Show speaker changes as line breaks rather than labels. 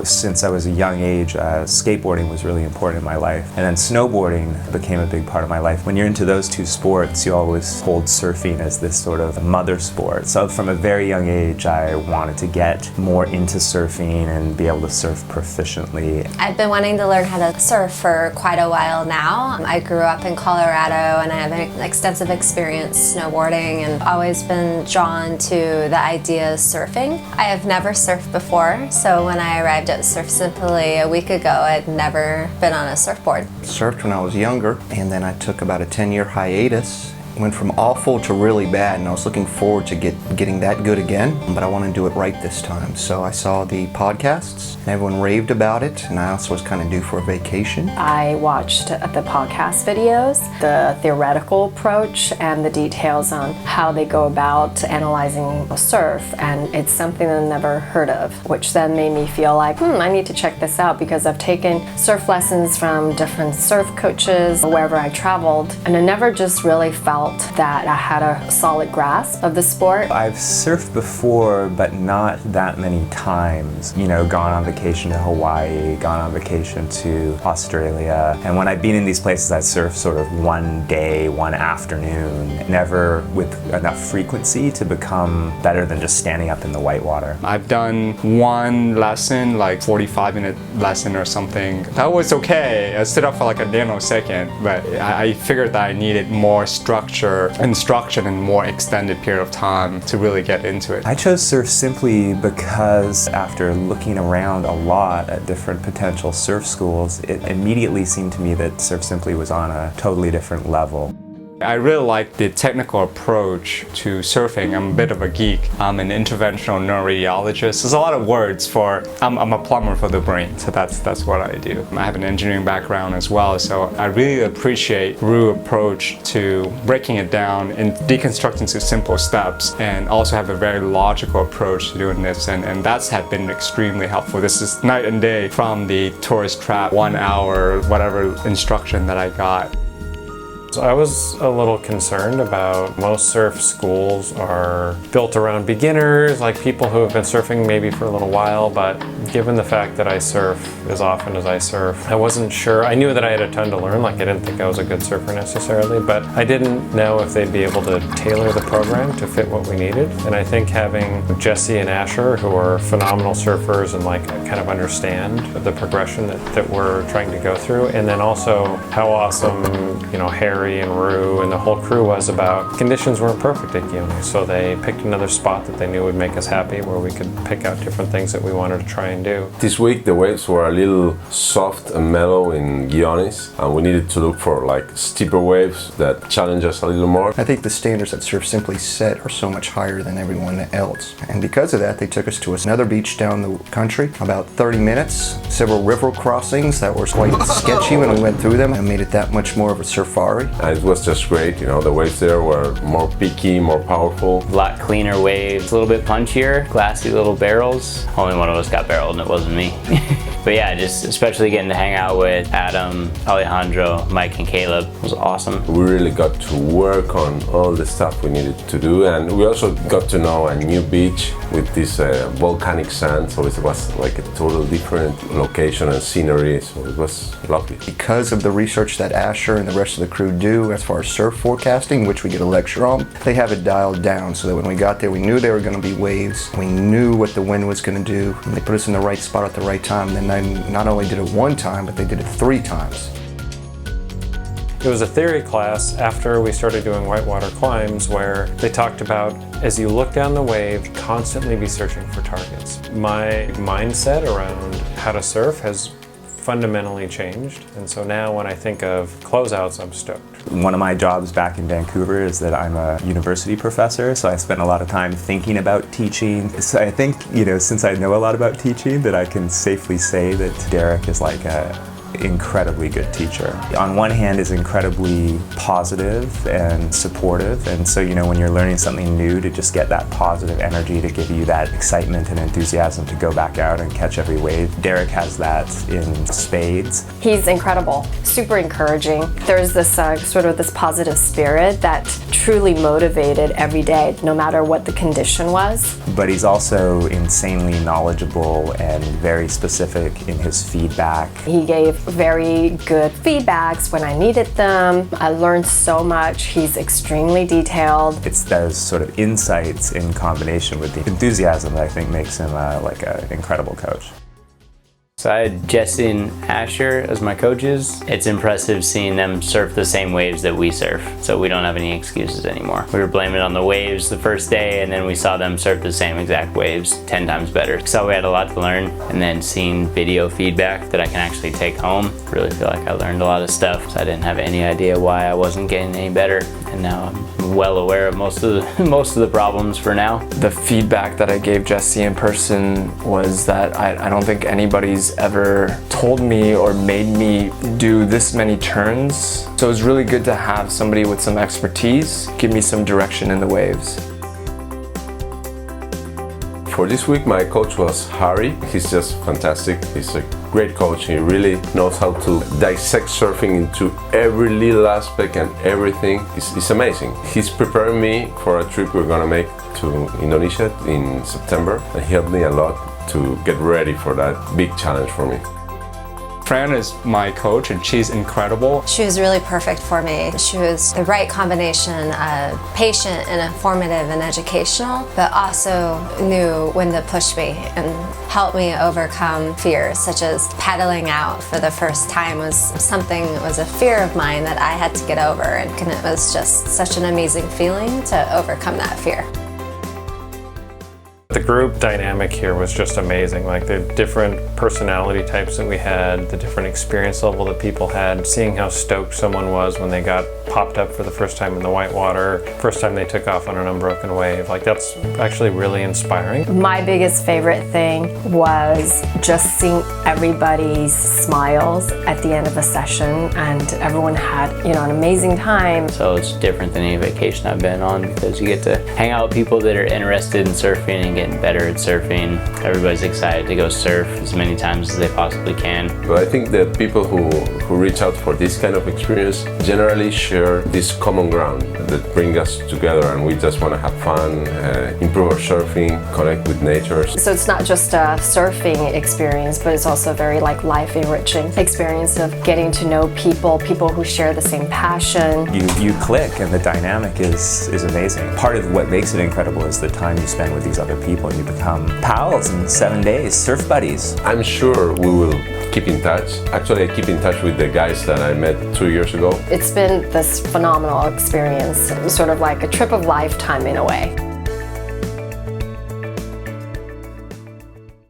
Since I was a young age, skateboarding was really important in my life. And then snowboarding became a big part of my life. When you're into those two sports, you always hold surfing as this sort of mother sport. So from a very young age, I wanted to get more into surfing and be able to surf proficiently.
I've been wanting to learn how to surf for quite a while now. I grew up in Colorado and I have an extensive experience snowboarding and always been drawn to the idea of surfing. I have never surfed before, so when I arrived at Surf Simply a week ago, I'd never been on a surfboard.
Surfed when I was younger, and then I took about a 10-year hiatus. Went from awful to really bad, and I was looking forward to getting that good again, but I want to do it right this time. So I saw the podcasts, and everyone raved about it, and I also was kind of due for a vacation.
I watched the podcast videos, the theoretical approach, and the details on how they go about analyzing a surf, and it's something that I've never heard of, which then made me feel like, I need to check this out, because I've taken surf lessons from different surf coaches wherever I traveled, and I never just really felt that I had a solid grasp of the sport.
I've surfed before, but not that many times. You know, gone on vacation to Hawaii, gone on vacation to Australia. And when I've been in these places, I surfed sort of one day, one afternoon, never with enough frequency to become better than just standing up in the whitewater.
I've done one lesson, like 45-minute lesson or something. That was okay. I stood up for like a nanosecond, but I figured that I needed more structure, instruction, and more extended period of time to really get into it.
I chose Surf Simply because after looking around a lot at different potential surf schools, it immediately seemed to me that Surf Simply was on a totally different level.
I really like the technical approach to surfing. I'm a bit of a geek. I'm an interventional neuroradiologist. There's a lot of words for, I'm a plumber for the brain, so that's what I do. I have an engineering background as well, so I really appreciate Ru's approach to breaking it down and deconstructing into simple steps, and also have a very logical approach to doing this, and that's had been extremely helpful. This is night and day from the tourist trap, 1 hour, whatever instruction that I got.
I was a little concerned about most surf schools are built around beginners, like people who have been surfing maybe for a little while, but given the fact that I surf as often as I surf, I wasn't sure. I knew that I had a ton to learn, like I didn't think I was a good surfer necessarily, but I didn't know if they'd be able to tailor the program to fit what we needed. And I think having Jesse and Asher, who are phenomenal surfers and like kind of understand the progression that we're trying to go through, and then also how awesome, Harry and Ru and the whole crew was about conditions weren't perfect at Gioni, so they picked another spot that they knew would make us happy, where we could pick out different things that we wanted to try and do.
This week the waves were a little soft and mellow in Gioni's, and we needed to look for like steeper waves that challenge us a little more.
I think the standards that Surf Simply set are so much higher than everyone else, and because of that they took us to another beach down the country, about 30 minutes, several river crossings that were quite sketchy when we went through them, and made it that much more of a surfari.
And it was just great, the waves there were more peaky, more powerful.
A lot cleaner waves, a little bit punchier, glassy little barrels. Only one of us got barreled and it wasn't me. But yeah, just especially getting to hang out with Adam, Alejandro, Mike, and Caleb was awesome.
We really got to work on all the stuff we needed to do, and we also got to know a new beach with this volcanic sand, so it was like a totally different location and scenery, so it was lovely.
Because of the research that Asher and the rest of the crew do as far as surf forecasting, which we get a lecture on, they have it dialed down so that when we got there we knew there were going to be waves, we knew what the wind was going to do, and they put us in the right spot at the right time, and then they not only did it one time, but they did it 3 times.
It was a theory class after we started doing whitewater climbs where they talked about, as you look down the wave, constantly be searching for targets. My mindset around how to surf has fundamentally changed, and so now when I think of closeouts, I'm stoked.
One of my jobs back in Vancouver is that I'm a university professor, so I spend a lot of time thinking about teaching. So I think, since I know a lot about teaching, that I can safely say that Derek is like incredibly good teacher. On one hand is incredibly positive and supportive, and so when you're learning something new, to just get that positive energy to give you that excitement and enthusiasm to go back out and catch every wave. Derek has that in spades.
He's incredible, super encouraging. There's this sort of this positive spirit that truly motivated every day, no matter what the condition was.
But he's also insanely knowledgeable and very specific in his feedback.
He gave very good feedbacks when I needed them. I learned so much. He's extremely detailed.
It's those sort of insights in combination with the enthusiasm that I think makes him like an incredible coach.
So I had Jesse and Asher as my coaches. It's impressive seeing them surf the same waves that we surf, so we don't have any excuses anymore. We were blaming it on the waves the first day, and then we saw them surf the same exact waves 10 times better. So we had a lot to learn, and then seeing video feedback that I can actually take home, really feel like I learned a lot of stuff. So I didn't have any idea why I wasn't getting any better, and now I'm well aware of most of the problems for now.
The feedback that I gave Jesse in person was that I don't think anybody's ever told me or made me do this many turns. So it was really good to have somebody with some expertise give me some direction in the waves.
For this week, my coach was Harry. He's just fantastic. He's a great coach. He really knows how to dissect surfing into every little aspect and everything. It's amazing. He's preparing me for a trip we're gonna make to Indonesia in September, and he helped me a lot to get ready for that big challenge for me.
Fran is my coach, and she's incredible.
She was really perfect for me. She was the right combination of patient and informative and educational, but also knew when to push me and help me overcome fears, such as paddling out for the first time was a fear of mine that I had to get over, and it was just such an amazing feeling to overcome that fear.
The group dynamic here was just amazing. Like the different personality types that we had, the different experience level that people had, seeing how stoked someone was when they got popped up for the first time in the whitewater, first time they took off on an unbroken wave. Like that's actually really inspiring.
My biggest favorite thing was just seeing everybody's smiles at the end of a session, and everyone had, an amazing time.
So it's different than any vacation I've been on, because you get to hang out with people that are interested in surfing and getting better at surfing. Everybody's excited to go surf as many times as they possibly can.
But I think that people who reach out for this kind of experience generally share this common ground that bring us together, and we just want to have fun, improve our surfing, connect with nature.
So it's not just a surfing experience, but it's also a very life enriching experience of getting to know people who share the same passion.
You click, and the dynamic is amazing. Part of what makes it incredible is the time you spend with these other people, and you become pals in 7 days, surf buddies.
I'm sure we will keep in touch. Actually, I keep in touch with the guys that I met 2 years ago.
It's been this phenomenal experience, sort of like a trip of lifetime in a way.